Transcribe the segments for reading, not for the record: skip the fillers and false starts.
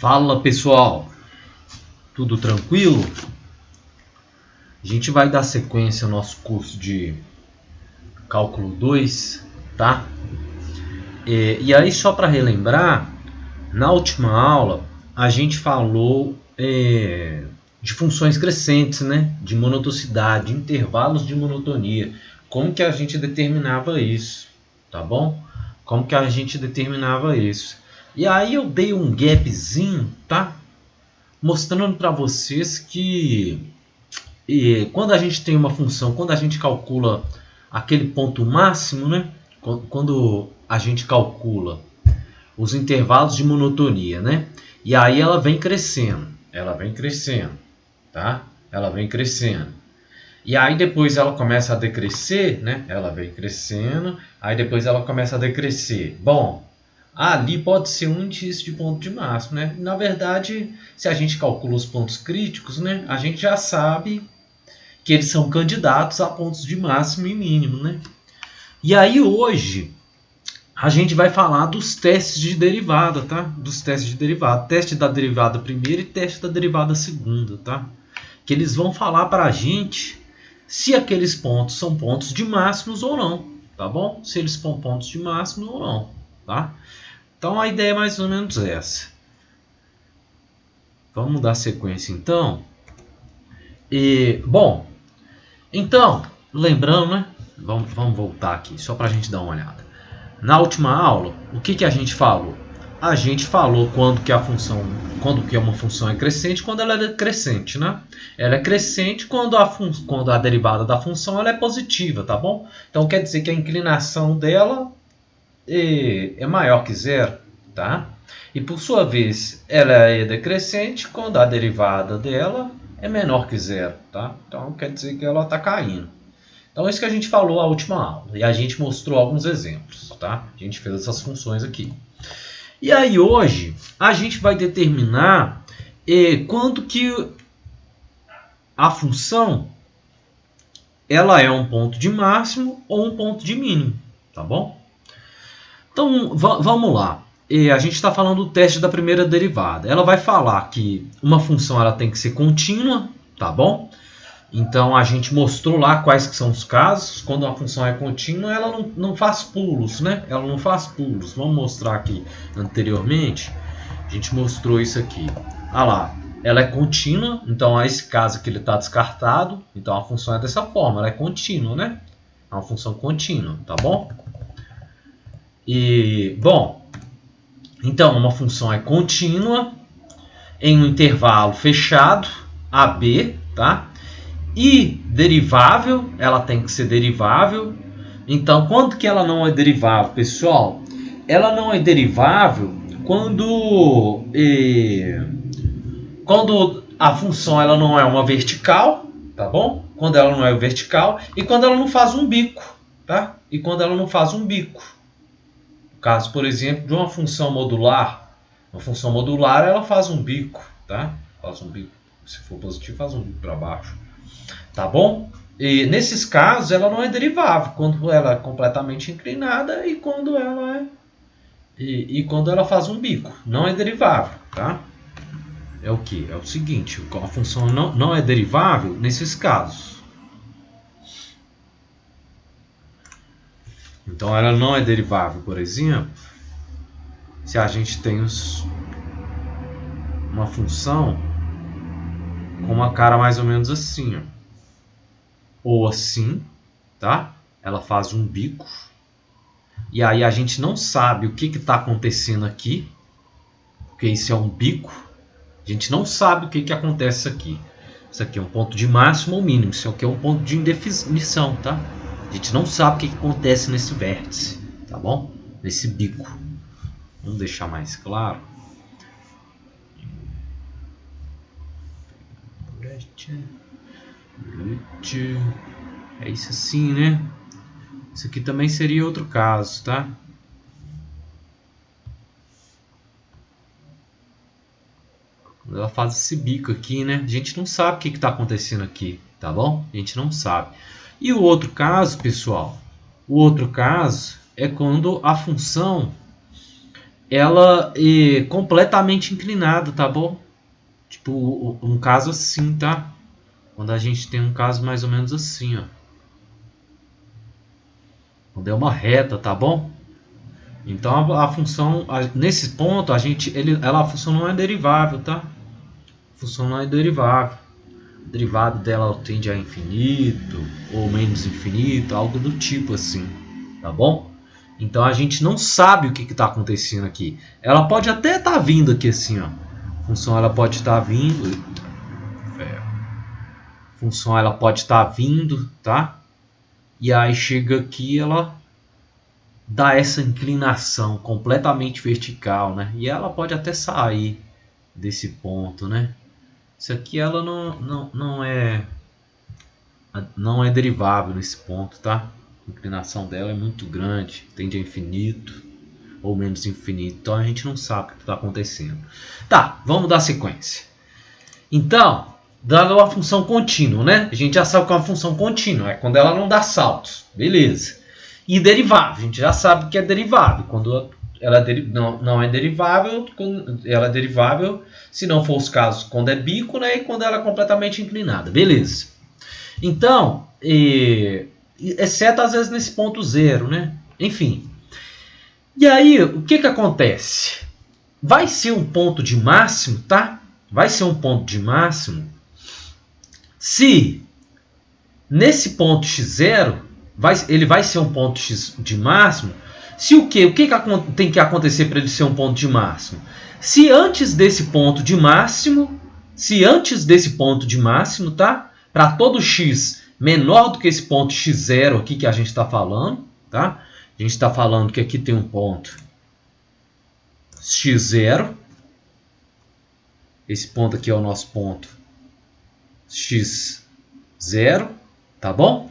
Fala pessoal, tudo tranquilo? A gente vai dar sequência ao nosso curso de Cálculo 2, tá? E aí só para relembrar, na última aula a gente falou de funções crescentes, né? De monotonicidade, intervalos de monotonia. Como que a gente determinava isso, tá bom? Como que a gente determinava isso? E aí eu dei um gapzinho, tá? Mostrando para vocês que quando a gente tem uma função, quando a gente calcula aquele ponto máximo, né? Quando a gente calcula os intervalos de monotonia, né? E aí ela vem crescendo, tá? Ela vem crescendo. E aí depois ela começa a decrescer, né? Ela vem crescendo, aí depois ela começa a decrescer. Bom, ali pode ser um indício de ponto de máximo, né? Na verdade, se a gente calcula os pontos críticos, né? A gente já sabe que eles são candidatos a pontos de máximo e mínimo, né? E aí hoje a gente vai falar dos testes de derivada, tá? Dos testes de derivada, teste da derivada primeira e teste da derivada segunda, tá? Que eles vão falar para a gente se aqueles pontos são pontos de máximos ou não, tá bom? Se eles são pontos de máximo ou não, tá? Então a ideia é mais ou menos essa. Vamos dar sequência então. Bom, então, lembrando, né? Vamos voltar aqui, só para a gente dar uma olhada. Na última aula, o que a gente falou? A gente falou quando que uma função é crescente, quando ela é crescente, né? Ela é crescente quando a derivada da função ela é positiva, tá bom? Então quer dizer que a inclinação dela é maior que zero, tá? E por sua vez, ela é decrescente quando a derivada dela é menor que zero, tá? Então quer dizer que ela está caindo. Então é isso que a gente falou na última aula. E a gente mostrou alguns exemplos, tá? A gente fez essas funções aqui. E aí hoje a gente vai determinar quanto que a função ela é um ponto de máximo ou um ponto de mínimo, tá bom? Então vamos lá. A gente está falando do teste da primeira derivada. Ela vai falar que uma função ela tem que ser contínua, tá bom? Então a gente mostrou lá quais que são os casos. Quando uma função é contínua, ela não faz pulos, né? Ela não faz pulos. Vamos mostrar aqui anteriormente. A gente mostrou isso aqui. Ah lá, ela é contínua. Então esse caso aqui ele está descartado. Então a função é dessa forma, ela é contínua, né? É uma função contínua, tá bom? Bom, então uma função é contínua em um intervalo fechado, AB, tá? E derivável, ela tem que ser derivável. Então, quando que ela não é derivável, pessoal? Ela não é derivável quando a função ela não é uma vertical, tá bom? Quando ela não é vertical e quando ela não faz um bico, tá? E quando ela não faz um bico. No caso, por exemplo, de uma função modular. Uma função modular, ela faz um bico, tá? Faz um bico. Se for positivo, faz um bico para baixo. Tá bom? E nesses casos ela não é derivável quando ela é completamente inclinada e quando ela faz um bico, não é derivável, tá? É o que? É o seguinte, a função não é derivável nesses casos. Então ela não é derivável, por exemplo, se a gente tem uma função com uma cara mais ou menos assim, ó. Ou assim, tá? Ela faz um bico. E aí a gente não sabe o que está acontecendo aqui, porque isso é um bico. A gente não sabe o que acontece aqui. Isso aqui é um ponto de máximo ou mínimo. Isso aqui é um ponto de indefinição, tá? A gente não sabe o que acontece nesse vértice, tá bom? Nesse bico. Vamos deixar mais claro. É isso assim, né? Isso aqui também seria outro caso, tá? Ela faz esse bico aqui, né? A gente não sabe o que está acontecendo aqui, tá bom? A gente não sabe. E o outro caso, pessoal, o outro caso é quando a função ela é completamente inclinada, tá bom? Tipo, um caso assim, tá? Quando a gente tem um caso mais ou menos assim, ó. Quando é uma reta, tá bom? Então a função, nesse ponto, a função não é derivável, tá? A função não é derivável. O derivado dela tende a infinito, ou menos infinito, algo do tipo assim, tá bom? Então a gente não sabe o que está acontecendo aqui. Ela pode até estar vindo aqui assim, ó. A função ela pode estar vindo. A função ela pode estar vindo, tá? E aí chega aqui ela dá essa inclinação completamente vertical, né? E ela pode até sair desse ponto, né? Isso aqui ela não é derivável nesse ponto, tá? A inclinação dela é muito grande, tende a infinito ou menos infinito, então a gente não sabe o que está acontecendo. Tá, vamos dar sequência. Então, dando uma função contínua, né? A gente já sabe que é uma função contínua, é quando ela não dá saltos, beleza. E derivável, a gente já sabe que é derivável, quando ela não é derivável, ela é derivável se não for os casos quando é bico, né? E quando ela é completamente inclinada, beleza. Então, exceto às vezes nesse ponto zero, né? Enfim. E aí, o que acontece? Vai ser um ponto de máximo, tá? Vai ser um ponto de máximo se nesse ponto x0, ele vai ser um ponto x de máximo, se o que tem que acontecer para ele ser um ponto de máximo? Se antes desse ponto de máximo, tá? Para todo x menor do que esse ponto x0 aqui que a gente está falando, tá? A gente está falando que aqui tem um ponto x0. Esse ponto aqui é o nosso ponto x0, tá bom?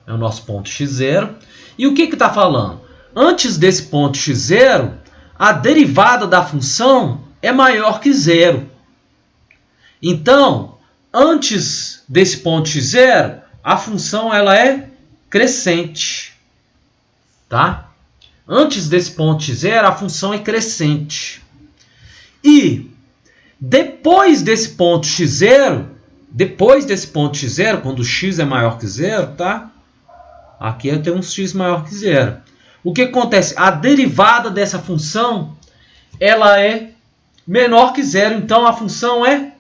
É o nosso ponto x0. E o que está falando? Antes desse ponto x0, a derivada da função é maior que zero. Então, antes desse ponto x0, a função ela é crescente. Tá? Antes desse ponto x0, a função é crescente. E depois desse ponto x0, quando x é maior que zero, tá? Aqui eu tenho um x maior que zero. O que acontece? A derivada dessa função ela é menor que zero, então a função é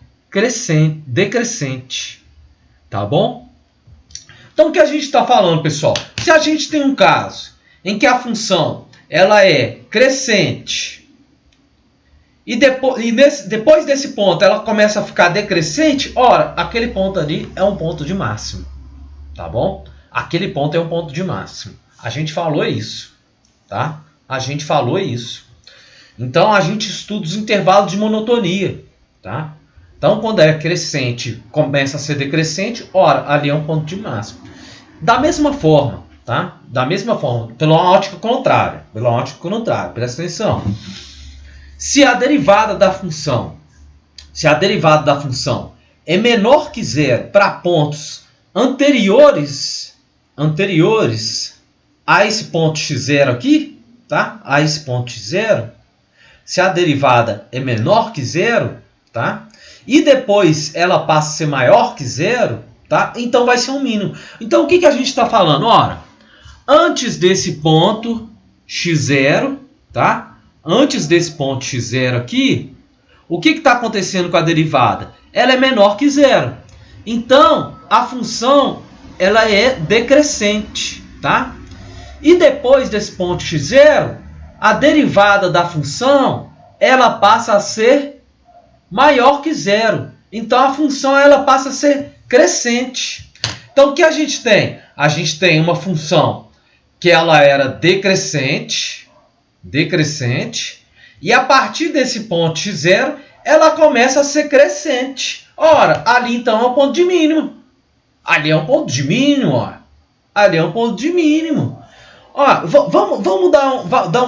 decrescente. Tá bom? Então o que a gente está falando, pessoal? Se a gente tem um caso em que a função ela é crescente e depois desse ponto ela começa a ficar decrescente, ora, aquele ponto ali é um ponto de máximo. Tá bom? Aquele ponto é um ponto de máximo. A gente falou isso. Tá? A gente falou isso. Então a gente estuda os intervalos de monotonia. Tá? Então quando é crescente, começa a ser decrescente, ora, ali é um ponto de máximo. Da mesma forma, tá? Da mesma forma, pela ótica contrária. Presta atenção. Se a derivada da função é menor que zero para pontos anteriores a esse ponto x0 aqui, tá? A esse ponto x0, se a derivada é menor que zero, tá? E depois ela passa a ser maior que zero, tá? Então vai ser um mínimo. Então o que a gente está falando? Ora, antes desse ponto x0, tá? Antes desse ponto x0 aqui, o que está acontecendo com a derivada? Ela é menor que zero. Então, a função ela é decrescente, tá? E depois desse ponto x0, a derivada da função ela passa a ser maior que zero. Então, a função ela passa a ser crescente. Então, o que a gente tem? A gente tem uma função que ela era decrescente, e a partir desse ponto x0, ela começa a ser crescente. Ora, ali então é um ponto de mínimo. Ali é um ponto de mínimo, ó. Ó, vamos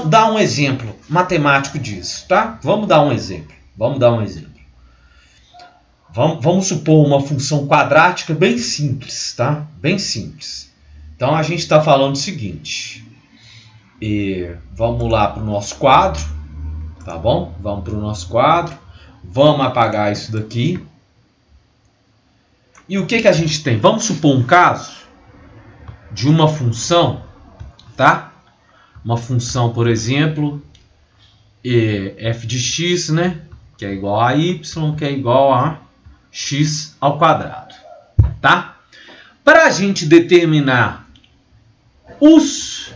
dar um exemplo matemático disso, tá? Vamos dar um exemplo. Vamos supor uma função quadrática bem simples, tá? Bem simples. Então a gente está falando o seguinte. Vamos lá para o nosso quadro. Tá bom? Vamos para o nosso quadro. Vamos apagar isso daqui. E o que a gente tem? Vamos supor um caso de uma função, tá? Uma função, por exemplo, f de x, né? Que é igual a y, que é igual a x ao quadrado, tá? Para a gente determinar os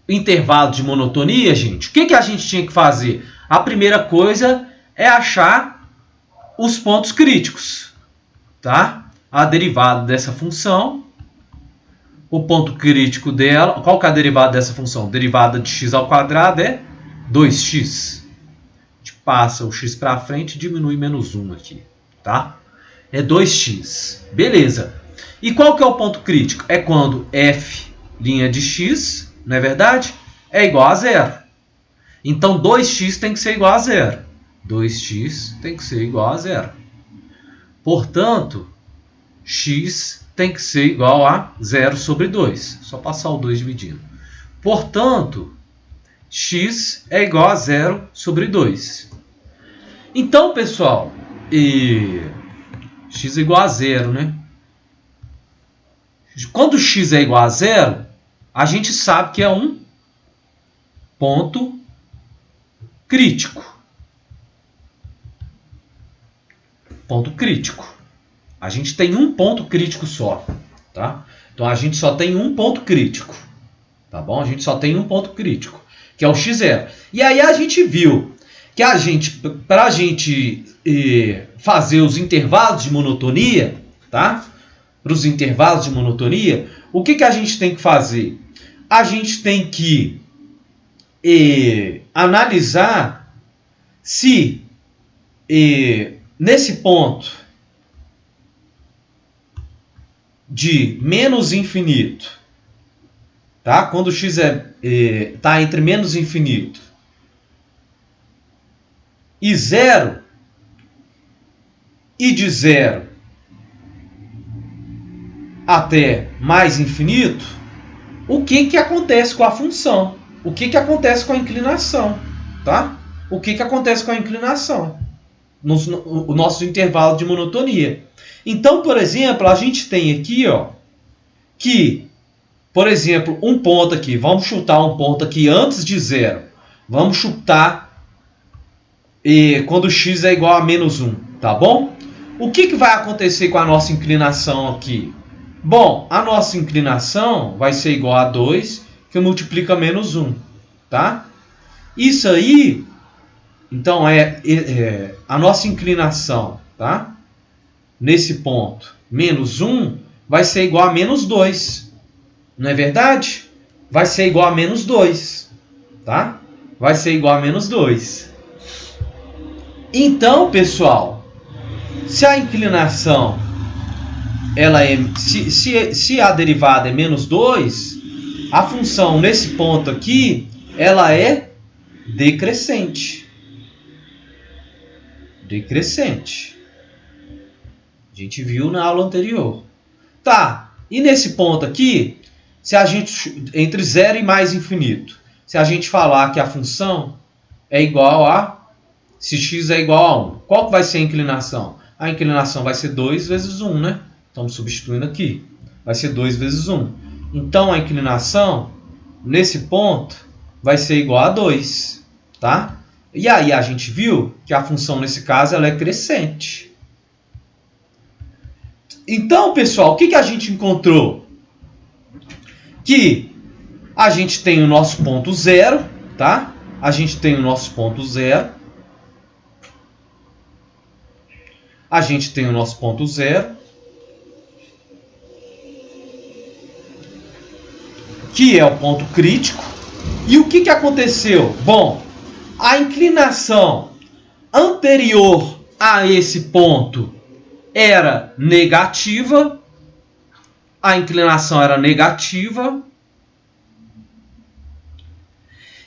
intervalos de monotonia, gente, o que a gente tinha que fazer? A primeira coisa é achar os pontos críticos, tá? A derivada dessa função, o ponto crítico dela, qual que é a derivada dessa função? Derivada de x ao quadrado é 2x. A gente passa o x para frente e diminui menos 1 aqui, tá? É 2x. Beleza. E qual que é o ponto crítico? É quando f' de x, não é verdade? É igual a zero. Então 2x tem que ser igual a zero. 2x tem que ser igual a zero. Portanto, x tem que ser igual a 0 sobre 2. Só passar o 2 dividindo. Portanto, x é igual a 0 sobre 2. Então, pessoal, x é igual a 0, né? Quando x é igual a 0, a gente sabe que é um ponto crítico. Ponto crítico. A gente tem um ponto crítico só, tá? Então a gente só tem um ponto crítico, tá bom? A gente só tem um ponto crítico, que é o x0. E aí a gente viu que para a gente fazer os intervalos de monotonia, tá? Para os intervalos de monotonia, o que a gente tem que fazer? A gente tem que analisar se nesse ponto de menos infinito, tá? Quando o x está entre menos infinito e 0, e de 0 até mais infinito, o que acontece com a função? O que acontece com a inclinação? Tá? O que acontece com a inclinação? O nosso intervalo de monotonia. Então, por exemplo, a gente tem aqui, ó, que, por exemplo, um ponto aqui. Vamos chutar um ponto aqui antes de 0. Vamos chutar quando x é igual a menos 1, tá bom? O que vai acontecer com a nossa inclinação aqui? Bom, a nossa inclinação vai ser igual a 2, que multiplica menos 1, tá? Isso aí, então, a nossa inclinação, tá? Nesse ponto, menos 1, vai ser igual a menos 2. Não é verdade? Vai ser igual a menos 2, tá? Vai ser igual a menos 2. Então, pessoal, se a inclinação se a derivada é menos 2, a função nesse ponto aqui, ela é decrescente. Decrescente. A gente viu na aula anterior. Tá, e nesse ponto aqui, se a gente, entre 0 e mais infinito, se a gente falar que a função é igual a, se x é igual a 1, qual que vai ser a inclinação? A inclinação vai ser 2 vezes 1, né? Estamos substituindo aqui. Vai ser 2 vezes 1. Então, a inclinação, nesse ponto, vai ser igual a 2. Tá? E aí, a gente viu que a função, nesse caso, ela é crescente. Então, pessoal, o que a gente encontrou? Que a gente tem o nosso ponto 0, tá? A gente tem o nosso ponto 0. A gente tem o nosso ponto 0. Que é o ponto crítico. E o que aconteceu? Bom, a inclinação anterior a esse ponto era negativa. A inclinação era negativa.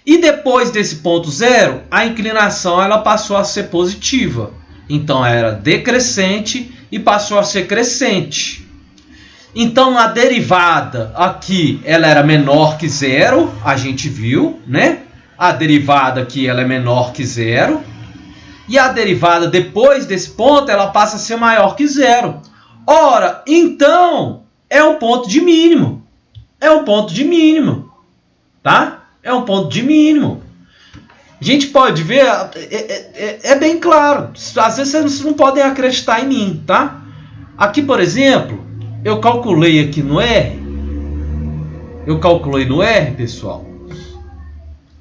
E depois desse ponto 0, a inclinação ela passou a ser positiva. Então era decrescente e passou a ser crescente. Então, a derivada aqui, ela era menor que 0, a gente viu, né? a derivada aqui ela é menor que zero. E a derivada depois desse ponto ela passa a ser maior que zero. Ora, então é um ponto de mínimo. É um ponto de mínimo. Tá? É um ponto de mínimo. A gente pode ver, é bem claro. Às vezes vocês não podem acreditar em mim, tá? Aqui, por exemplo, eu calculei aqui no R. Eu calculei no R, pessoal.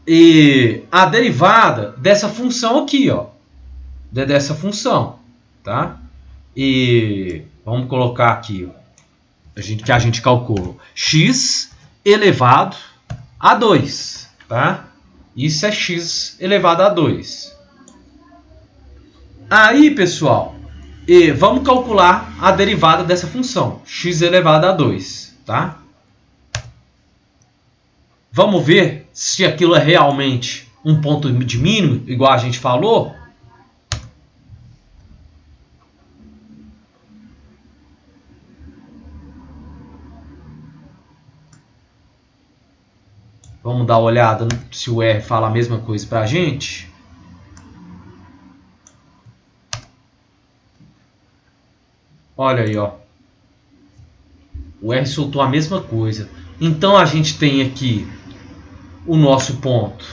E a derivada dessa função aqui, ó. Dessa função, tá? E vamos colocar aqui, que a gente calculou. X elevado a 2, tá? Isso é x elevado a 2. Aí, pessoal, vamos calcular a derivada dessa função, x elevado a 2, tá? Vamos ver se aquilo é realmente um ponto de mínimo, igual a gente falou. Vamos dar uma olhada se o R fala a mesma coisa para a gente. Olha aí, ó. O R soltou a mesma coisa. Então a gente tem aqui o nosso ponto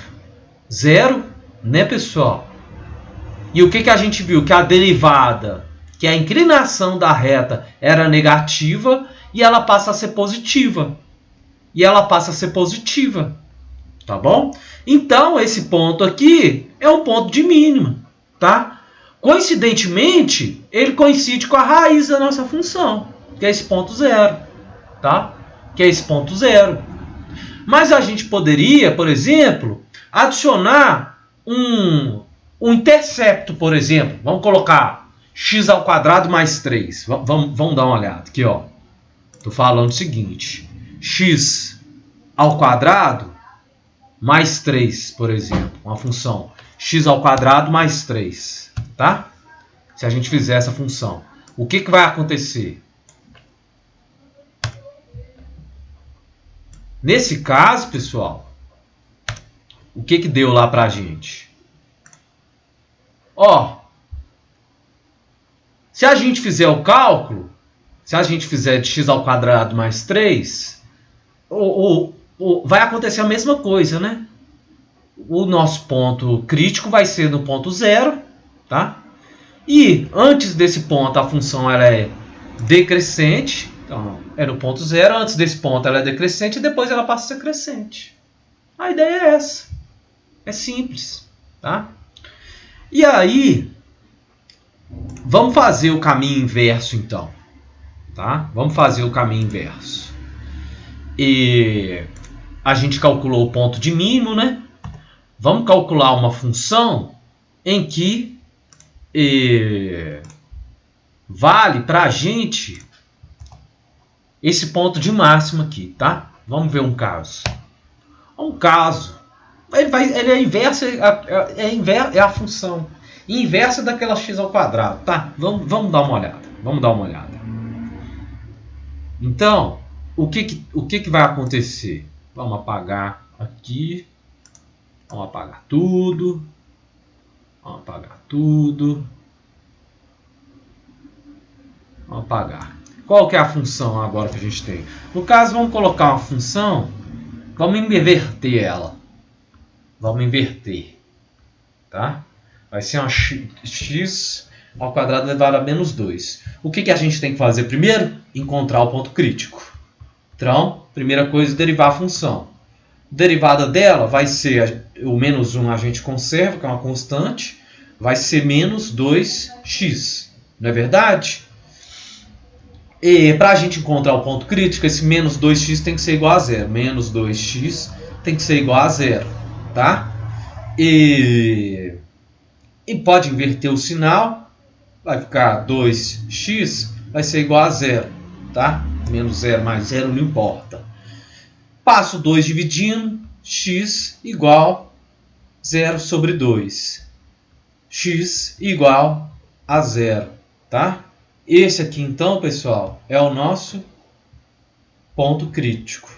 0, né, pessoal? E o que a gente viu? Que a derivada, que a inclinação da reta era negativa e ela passa a ser positiva. Tá bom? Então, esse ponto aqui é um ponto de mínima, tá? Coincidentemente, ele coincide com a raiz da nossa função, que é esse ponto 0, tá? Que é esse ponto 0. Mas a gente poderia, por exemplo, adicionar um intercepto, por exemplo. Vamos colocar x ao quadrado mais 3. Vamos dar uma olhada aqui, ó. Estou falando o seguinte. X ao quadrado mais 3, por exemplo. Uma função x ao quadrado mais 3. Tá? Se a gente fizer essa função. O que vai acontecer? Nesse caso, pessoal, o que deu lá pra gente? Ó, se a gente fizer o cálculo, se a gente fizer de x ao quadrado mais 3, vai acontecer a mesma coisa, né? O nosso ponto crítico vai ser no ponto 0, tá? E antes desse ponto a função ela é decrescente, então é no ponto 0, antes desse ponto ela é decrescente e depois ela passa a ser crescente. A ideia é essa. É simples, tá? E aí, vamos fazer o caminho inverso então, tá? Vamos fazer o caminho inverso. E a gente calculou o ponto de mínimo, né? Vamos calcular uma função em que vale para a gente esse ponto de máximo aqui, tá? Vamos ver um caso. Um caso, ele é inverso, é a função inversa daquela x ao quadrado, tá? Vamos dar uma olhada. Então, o que vai acontecer? Vamos apagar aqui. Vamos apagar tudo. Vamos apagar. Qual que é a função agora que a gente tem? No caso, vamos colocar uma função. Vamos inverter ela. Tá? Vai ser uma x ao quadrado elevado a menos 2. O que a gente tem que fazer primeiro? Encontrar o ponto crítico. Então, primeira coisa, derivar a função. Derivada dela vai ser o menos 1 a gente conserva, que é uma constante. Vai ser menos 2x. Não é verdade? E para a gente encontrar o ponto crítico, esse menos 2x tem que ser igual a zero. Menos 2x tem que ser igual a zero. Tá? E pode inverter o sinal. Vai ficar 2x, vai ser igual a zero. Tá? Menos 0 mais 0 não importa. Passo 2 dividindo, x igual 0 sobre 2. X igual a 0. Tá? Esse aqui, então, pessoal, é o nosso ponto crítico.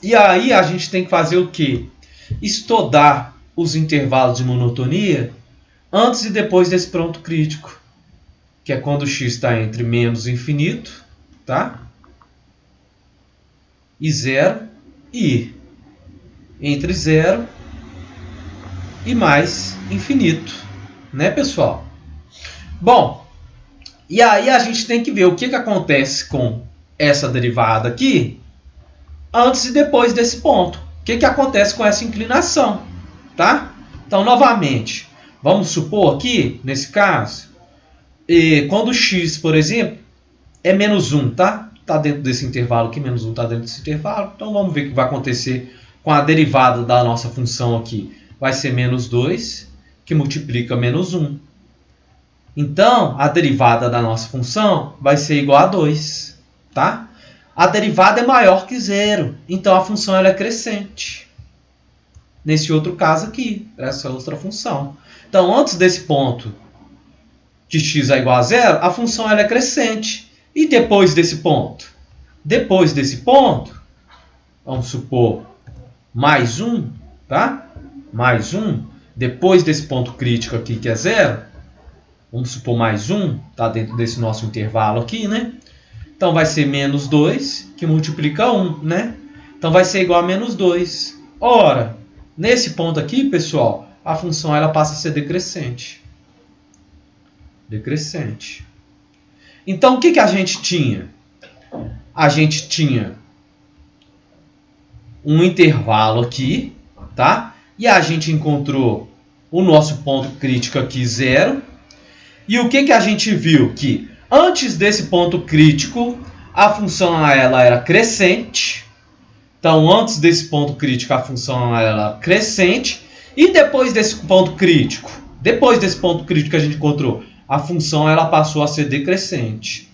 E aí a gente tem que fazer o quê? Estudar os intervalos de monotonia antes e depois desse ponto crítico, que é quando x está entre menos infinito, tá? E 0, e entre 0 e mais infinito, né, pessoal? Bom, e aí a gente tem que ver o que acontece com essa derivada aqui antes e depois desse ponto. O que acontece com essa inclinação, tá? Então, novamente, vamos supor aqui, nesse caso, quando x, por exemplo, é menos 1, tá? Está dentro desse intervalo aqui, menos 1 está dentro desse intervalo. Então, vamos ver o que vai acontecer com a derivada da nossa função aqui. Vai ser menos 2, que multiplica menos 1. Então, a derivada da nossa função vai ser igual a 2, tá? A derivada é maior que 0, então a função ela é crescente. Nesse outro caso aqui, essa outra função. Então, antes desse ponto de x é igual a 0, a função ela é crescente. E depois desse ponto? Depois desse ponto, vamos supor, mais 1, tá? Mais 1, depois desse ponto crítico aqui que é 0, vamos supor mais 1, está dentro desse nosso intervalo aqui, né? Então, vai ser menos 2, que multiplica 1, né? Então, vai ser igual a menos 2. Ora, nesse ponto aqui, pessoal, a função ela passa a ser decrescente. Decrescente. Então, o que a gente tinha? A gente tinha um intervalo aqui, tá? E a gente encontrou o nosso ponto crítico aqui, 0. E o que a gente viu? Que antes desse ponto crítico, a função ela era crescente. Então, antes desse ponto crítico, a função ela era crescente. E depois desse ponto crítico que a gente encontrou, a função ela passou a ser decrescente.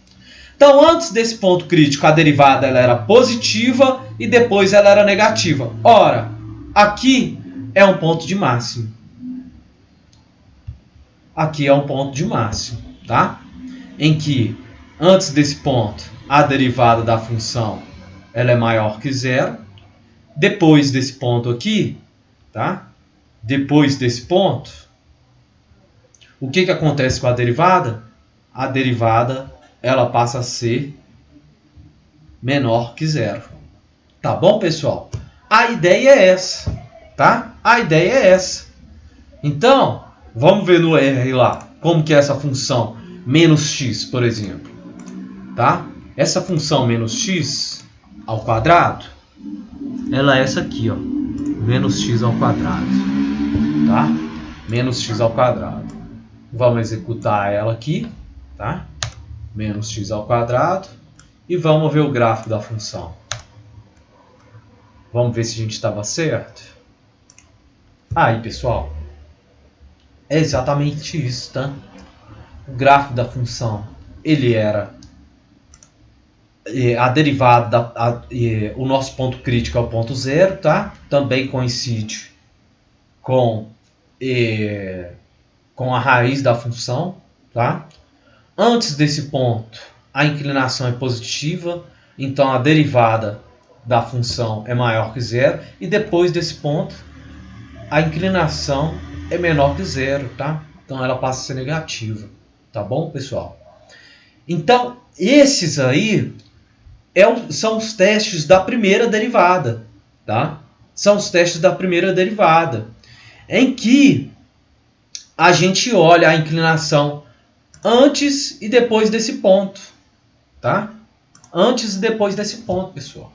Então, antes desse ponto crítico, a derivada ela era positiva e depois ela era negativa. Ora, aqui é um ponto de máximo. Aqui é um ponto de máximo, tá? Em que, antes desse ponto, a derivada da função ela é maior que 0. Depois desse ponto aqui, tá? Depois desse ponto, o que acontece com a derivada? A derivada ela passa a ser menor que 0. Tá bom, pessoal? A ideia é essa, tá? A ideia é essa. Então, vamos ver no R lá, como que é essa função menos x, por exemplo. Tá? Essa função menos x ao quadrado, ela é essa aqui, ó, menos x ao quadrado. Tá? Menos x ao quadrado. Vamos executar ela aqui, tá? Menos x ao quadrado. E vamos ver o gráfico da função. Vamos ver se a gente estava certo. Aí, pessoal, é exatamente isso, tá? O gráfico da função, ele era a derivada, o nosso ponto crítico é o ponto 0, tá? Também coincide com a raiz da função, tá? Antes desse ponto, a inclinação é positiva, então a derivada da função é maior que 0, e depois desse ponto, a inclinação é menor que 0, tá? Então ela passa a ser negativa, tá bom, pessoal? Então, esses aí são os testes da primeira derivada, tá? São os testes da primeira derivada, em que a gente olha a inclinação antes e depois desse ponto, tá? Antes e depois desse ponto, pessoal.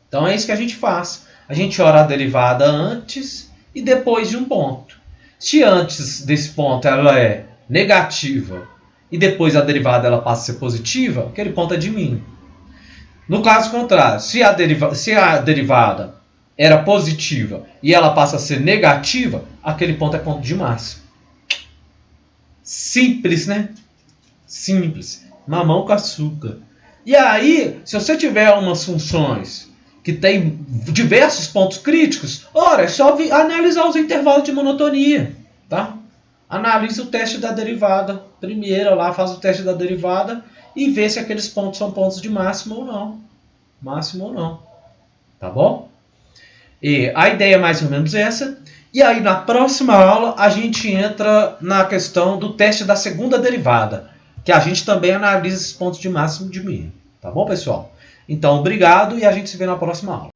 Então é isso que a gente faz. A gente olha a derivada antes e depois de um ponto. Se antes desse ponto ela é negativa e depois a derivada ela passa a ser positiva, aquele ponto é de mínimo. No caso contrário, se a derivada era positiva e ela passa a ser negativa, aquele ponto é ponto de máximo. Simples, né? Simples. Mamão com açúcar. E aí, se você tiver umas funções que tem diversos pontos críticos, ora, é só analisar os intervalos de monotonia, tá? Analisa o teste da derivada. Primeiro lá, faz o teste da derivada e vê se aqueles pontos são pontos de máximo ou não. Máximo ou não. Tá bom? E a ideia é mais ou menos essa. E aí na próxima aula a gente entra na questão do teste da segunda derivada, que a gente também analisa esses pontos de máximo e de mínimo. Tá bom, pessoal? Então, obrigado e a gente se vê na próxima aula.